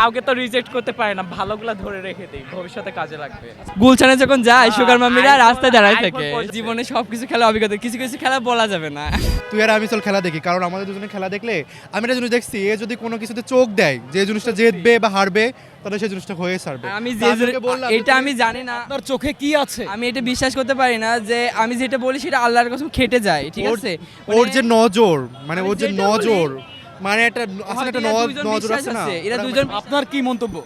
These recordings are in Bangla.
কাউকে তো রিজেক্ট করতে পারে না, ভালোগুলা ধরে রেখে দেই, ভবিষ্যতে কাজে লাগবে। গুলশানে যখন যায় সুগার মামিরা রাস্তায় দাঁড়ায় iPhone থাকে। পর্যন্ত। জীবনে সবকিছু খেলা অভিজ্ঞতা, কিছু কিছু খেলা বলা যাবে না। তুই আর আমি চল খেলা দেখি, কারণ আমাদের দুজনে খেলা দেখলে আমি একটা জিনিস দেখছি, এ যদি কোনো কিছুতে চোখ দেয় যে জিনিসটা জিতবে বা হারবে, তাহলে সেই জিনিসটা হয়ে সারবে। আমি তা যে তোকে বললাম এটা আমি জানি না, আপনার চোখে কি আছে? আমি এটা বিশ্বাস করতে পারি না যে আমি যেটা বলি সেটা আল্লাহর কসম খেটে যায়, ঠিক আছে? ওর যে নজর, মানে আমি ওর যে যেটা নজর, মানে একটা আছে না, একটা এরা দুইজন নজর বিশ্বাস আছে না। আছে, এরা দুইজন আপনার কি মন্তব্য?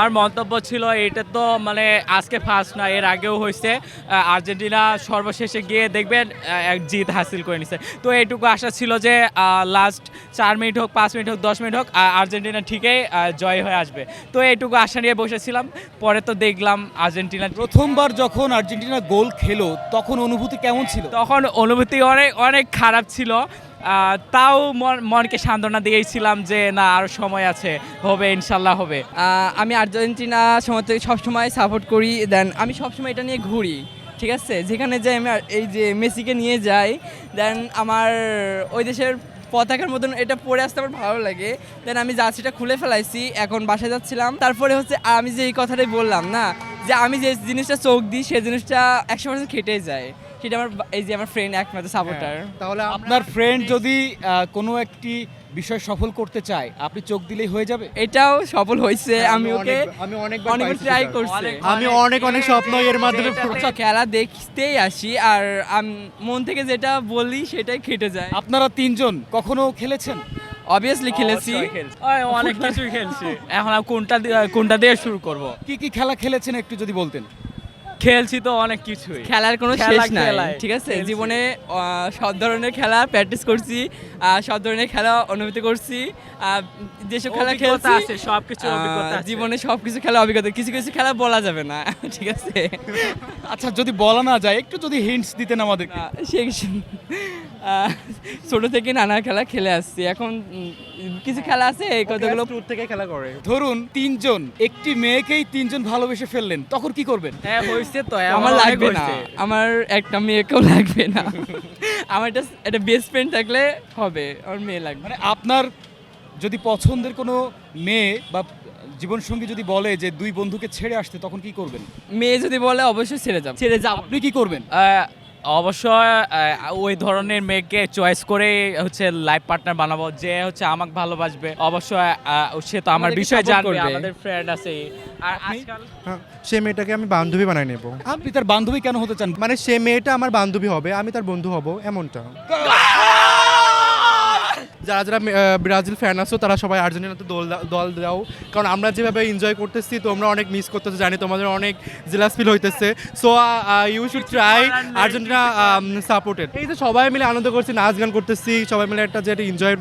আর মন্তব্য ছিল এটা তো মানে আজকে ফার্স্ট না, এর আগেও হয়েছে। আর্জেন্টিনা সর্বশেষে গিয়ে দেখবেন এক জিত হাসিল করে নিছে। তো এইটুকু আশা ছিল যে লাস্ট 4 মিনিট হোক, 5 মিনিট হোক, 10 মিনিট হোক, আর্জেন্টিনা ঠিকই জয় হয়ে আসবে। তো এইটুকু আশা নিয়ে বসেছিলাম, পরে তো দেখলাম আর্জেন্টিনা। প্রথমবার যখন আর্জেন্টিনা গোল খেলো তখন অনুভূতি কেমন ছিল? তখন অনুভূতি অনেক অনেক খারাপ ছিল। তাও মনকে সান্ত্বনা দিয়েছিলাম যে না, আরও সময় আছে, হবে, ইনশাল্লাহ হবে। আমি আর্জেন্টিনা সবসময় সাপোর্ট করি, দেন আমি সবসময় এটা নিয়ে ঘুরি, ঠিক আছে? যেখানে যাই আমি এই যে মেসিকে নিয়ে যাই, দেন আমার ওই দেশের পতাকার মতন এটা পরে আসতে আমার ভালো লাগে। দেন আমি জার্সিটা খুলে ফেলাইছি, এখন বাসায় যাচ্ছিলাম। তারপরে হচ্ছে আমি যে এই কথাটাই বললাম না, যে আমি যে জিনিসটা চোখ দিই সেই জিনিসটা 100% খেটেই যায়। সেটা আমার এই যে আমার ফ্রেন্ড একমাত্র সাপোর্টার। তাহলে আপনার ফ্রেন্ড যদি কোনো একটি বিষয় সফল করতে চায়, আপনি চোখ দিলেই হয়ে যাবে? এটাও সফল হয়েছে, আমি ওকে আমি অনেকবার অনেকবার পাইছি ট্রাই সেটা। করছি। আমি অনেক অনেক স্বপ্ন এর মাধ্যমে আচ্ছা, খেলা দেখতেই আসি আর মন থেকে যেটা বলি সেটাই খেটে যায়। আপনারা তিনজন কখনো খেলেছেন? অবভিয়াসলি খেলেছি। অবশ্যই খেলছি। অনেক কিছুই খেলছি। এখন আর কোনটা দিয়ে শুরু করব? কি কি খেলা খেলেছেন একটু যদি বলতেন। খেলছি তো অনেক কিছুই। খেলার কোনো খেলা শেষ নাই, খেলাই, ঠিক আছে? খেলছি। জীবনে সব ধরনের খেলা প্র্যাকটিস করছি, সব ধরনের খেলা অনুভূতি করছি, যেসব খেলা অভিজ্ঞতা খেলছি আছে, সবকিছু অভিজ্ঞতা আছে। জীবনে সবকিছু খেলা অভিজ্ঞতা, কিছু কিছু খেলা বলা যাবে না, ঠিক আছে? আচ্ছা, যদি বলা না যায় একটু যদি হিন্টস দিতেন আমাদের। ছোট থেকে নানা খেলা খেলে আসছি, এখন কিছু খেলা আছে এই কতগুলো। ট্যুর থেকে খেলা করে। ধরুন তিনজন একটি মেয়েকেই তিনজন ভালোবেসে ফেললেন, তখন কি করবেন? হ্যাঁ, হয়েছে তো, আমার অনেক লাগবে না, হয়েছে। আমার একটা মেয়েকেও লাগবে না। আমার একটা বেস্ট ফ্রেন্ড থাকলে হবে, আমার মেয়ে লাগবে। মানে আপনার যদি পছন্দের কোনো মেয়ে বা জীবনসঙ্গী যদি বলে যে দুই বন্ধুকে ছেড়ে আসতে, তখন কি করবেন? মেয়ে যদি বলে অবশ্যই ছেড়ে যাব। আপনি কি করবেন? অবশ্যই ওই ধরনের মেয়েকে চয়েস করে হচ্ছে লাইফ পার্টনার বানাবো, যে হচ্ছে আমাকে ভালোবাসবে। অবশ্যই সে তো আমার আমাদেরকে বিষয়ে support জানবে, করবে। আমাদের ফ্রেন্ড আছে। আর আজকাল হ্যাঁ, সে মেয়েটাকে আমি বান্ধবী বানাই নেব। আপনি তার বান্ধবী কেন হতে চান? মানে সে মেয়েটা আমার বান্ধবী হবে, আমি তার বন্ধু হব, এমনটা। যারা যারা ব্রাজিল ফ্যান আছো তারা সবাই আর্জেন্টিনাতে দল দাও, কারণ আমরা যেভাবে এনজয় করতেছি তোমরা অনেক মিস করতেছো, জানি তোমাদের অনেক জেলাস ফিল হইতেছে। So you should try Argentina supported. এই যে সবাই মিলে আনন্দ করছি, নাচ গান করতেছি, সবাই মিলে একটা যে এনজয়,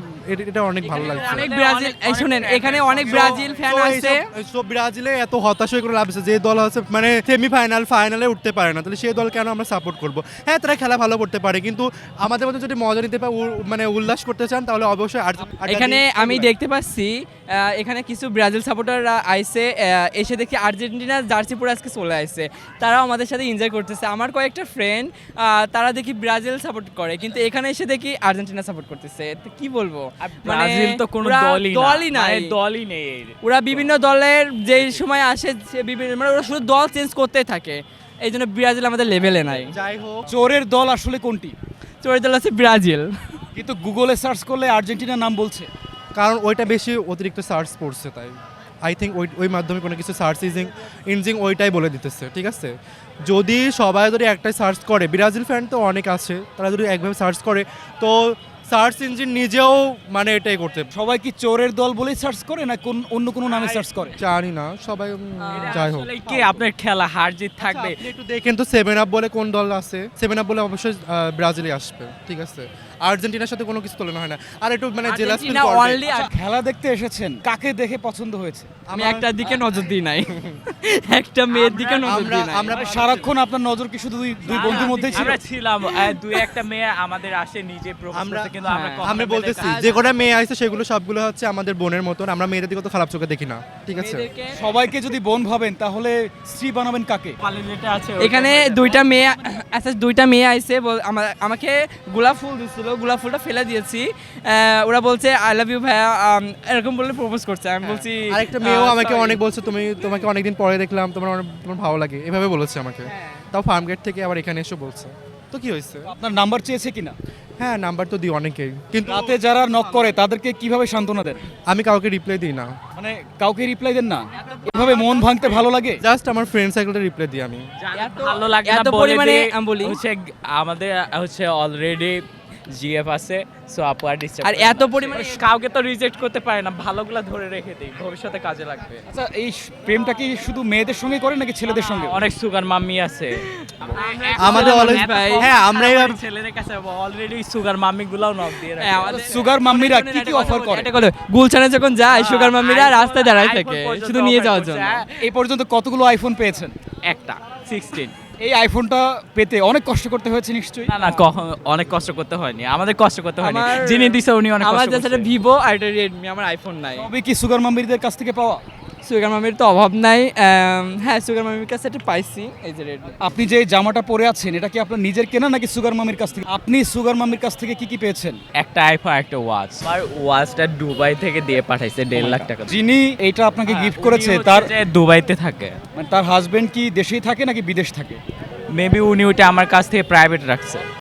এটা অনেক ভালো লাগছে। অনেক ব্রাজিল, এই শুনেন, এখানে অনেক ব্রাজিল ফ্যান আছে। সব ব্রাজিলে এত হতাশ হয়ে করে লাভ আছে, যে দল আছে মানে সেমিফাইনাল ফাইনালে উঠতে পারে না, তাহলে সেই দল কেন আমরা সাপোর্ট করব? হ্যাঁ, তারা খেলা ভালো করতে পারে, কিন্তু আমাদের মধ্যে যদি মজা নিতে পারে, মানে উল্লাস করতে চান, তাহলে অবশ্যই এখানে আমি দেখতে পাচ্ছি এখানে কিছু ব্রাজিল সাপোর্টাররা আইছে, এসে দেখি আর্জেন্টিনার জার্সি পরে আজকে চলে আসছে, তারাও আমাদের সাথে এনজয় করতেছে। আমার কয়েকটা ফ্রেন্ড তারা দেখি ব্রাজিল সাপোর্ট করে, কিন্তু এখানে এসে দেখি আর্জেন্টিনা সাপোর্ট করতেছে। তো কি বলবো, ব্রাজিল তো কোনো ওরা দলই নাই, মানে দলই নেই। ওরা বিভিন্ন দলের যেই সময় আসে বিভিন্ন, মানে ওরা শুধু দল চেঞ্জ করতেই থাকে, এই জন্য ব্রাজিল আমাদের লেভেলে নাই। যাই হোক, চোরের দল আসলে কোনটি? চোরের দল আছে ব্রাজিল, কিন্তু গুগলে সার্চ করলে আর্জেন্টিনার নাম বলছে। কারণ ওইটা বেশি অতিরিক্ত সার্চ পড়ছে, তাই আই থিঙ্ক ওই মাধ্যমে কোনো কিছু সার্চ ইঞ্জিন ওইটাই বলে দিতেছে, ঠিক আছে? যদি সবাই যদি একটাই সার্চ করে, ব্রাজিল ফ্যান তো অনেক আছে, তারা যদি একভাবে সার্চ করে, তো সার্চ ইঞ্জিন নিজেও মানে এটাই করতে সবাই কি চোরের দল বলেই সার্চ করে না অন্য কোনো নামে সার্চ করে? জানি না, সবাই যাই হোক। আসলে কি আপনার খেলা হার জিত থাকবে। আপনি একটু দেখেন তো 7 আপ বলে কোন দল আছে, 7 আপ বলে অবশ্যই ব্রাজিলই আসবে, ঠিক আছে? আর্জেন্টিনার সাথে কোনো কিছু তুলনা হয় না। আর একটু মানে জেলাস ফিল আর্জেন্টিনা করবে। only খেলা দেখতে এসেছেন, কাকে দেখে পছন্দ হয়েছে? আমি একটা দিকে নজর দিই নাই, একটা মেয়ের দিকে নজর দিই নাই। আমরা সারাক্ষণ আপনার নজর কি শুধু দুই বন্ধুর মধ্যেই ছিল? আমরা ছিলাম দুই একটা মেয়ে আমাদের আসে নিজে প্রপোজ করতে, কিন্তু আমরা কখনো আমি মেয়েদের বলতেছি কাছে- যে কটা মেয়ে আছে সেগুলো সবগুলো হচ্ছে আমাদের বোনের মতন, আমরা মেয়েদের দিকে তো খারাপ চোখে দেখি না, ঠিক আছে? মেয়েদেরকে- সবাইকে যদি বোন ভাবেন তাহলে স্ত্রী বানাবেন কাকে? পালে যেটা আছে এখানে দুইটা মেয়ে আচ্ছা, দুইটা মেয়ে আইছে, আমাকে গোলাপ ফুল দিছিল, ফুলগুলো, গোলাপ ফুলটা ফেলে দিয়েছি। ওরা বলছে আই লাভ ইউ ভাইয়া, এরকম বলে প্রপোজ করছে। আমি বলছি আরেকটা মেয়েও আমাকে sorry। অনেক বলছে তোমাকে অনেকদিন পরে দেখলাম, তোমার ভালো লাগে, এভাবে বলেছে আমাকে। তাও ফার্মগেট থেকে আবার এখানে এসে বলছে। তো কি হয়েছে? আপনার নাম্বার চেয়েছে কিনা? হ্যাঁ, নাম্বার তো দিই অনেকেই, কিন্তু রাতে যারা নক করে তাদেরকে কিভাবে সান্ত্বনা দেন? আমি কাউকে রিপ্লাই দিই না, মানে কাউকে রিপ্লাই দেন না? এভাবে মন ভাঙতে ভালো লাগে? জাস্ট আমার ফ্রেন্ড সার্কেলটা রিপ্লাই দিই আমি। ভালো লাগে না এত বলে পরিমাণে দিই, আমি বলি। হচ্ছে আমাদের হচ্ছে অলরেডি জিএফ আছে, সো আপু আর disturb আর করে না। এত পরিমাণে কাউকে তো রিজেক্ট করতে পারে না, ভালোগুলা ধরে রেখে দিই, ভবিষ্যতে কাজে লাগবে। আচ্ছা, এই প্রেমটা কি শুধু মেয়েদের সঙ্গে করে নাকি ছেলেদের সঙ্গে? অনেক সুগার মাম্মি আছে আমাদের always ভাই। হ্যাঁ, আমরা এইভাবে ছেলেদের কাছে অলরেডি সুগার মাম্মি গুলাও নক দিয়ে রাখে। হ্যাঁ, আমাদের সুগার মাম্মিরা কি কি অফার করে? এটা কথা, গুলশানে যখন যায় সুগার মাম্মিরা রাস্তায় দাঁড়ায় iPhone থাকে পর্যন্ত শুধু নিয়ে offer যাওয়ার করছে, জন্য। হ্যাঁ। এই পর্যন্ত কতগুলো আইফোন পেয়েছেন? একটা 16। এই আইফোনটা পেতে অনেক কষ্ট করতে হয়েছে নিশ্চয়ই। না কখন অনেক কষ্ট করতে হয়নি, আমাদের কষ্ট করতে হয়নি, আমার- যিনি দিছে উনি অনেক আমার কষ্ট জাস্ট একটা করছে। ভিভো আর একটা রেডমি, আমার আইফোন নাই। তবে কি সুগার মাম্মিদের কাছ থেকে পাওয়া? সুগার মামির তো অভাব নাই। হ্যাঁ, সুগার মামির কাছে একটা পাইছি, এই যে রেডমি। আপনি যে জামাটা পরে আছেন এটা কি আপনার নিজের কেনা নাকি সুগার মামির কাছ থেকে? আপনি সুগার মামির কাছ থেকে কি কি পেয়েছেন? একটা আইফোন, একটা ওয়াচ। আমার ওয়াচটা দুবাই থেকে দিয়ে পাঠাইছে 1.5 লাখ টাকা দিয়ে। যিনি এইটা আপনাকে গিফট উনি করেছে হচ্ছে তার যে দুবাইতে থাকে, মানে তার হাজবেন্ড কি দেশেই থাকে নাকি বিদেশ থাকে? মেবি উনি ওইটা আমার কাছ থেকে প্রাইভেট রাখছে।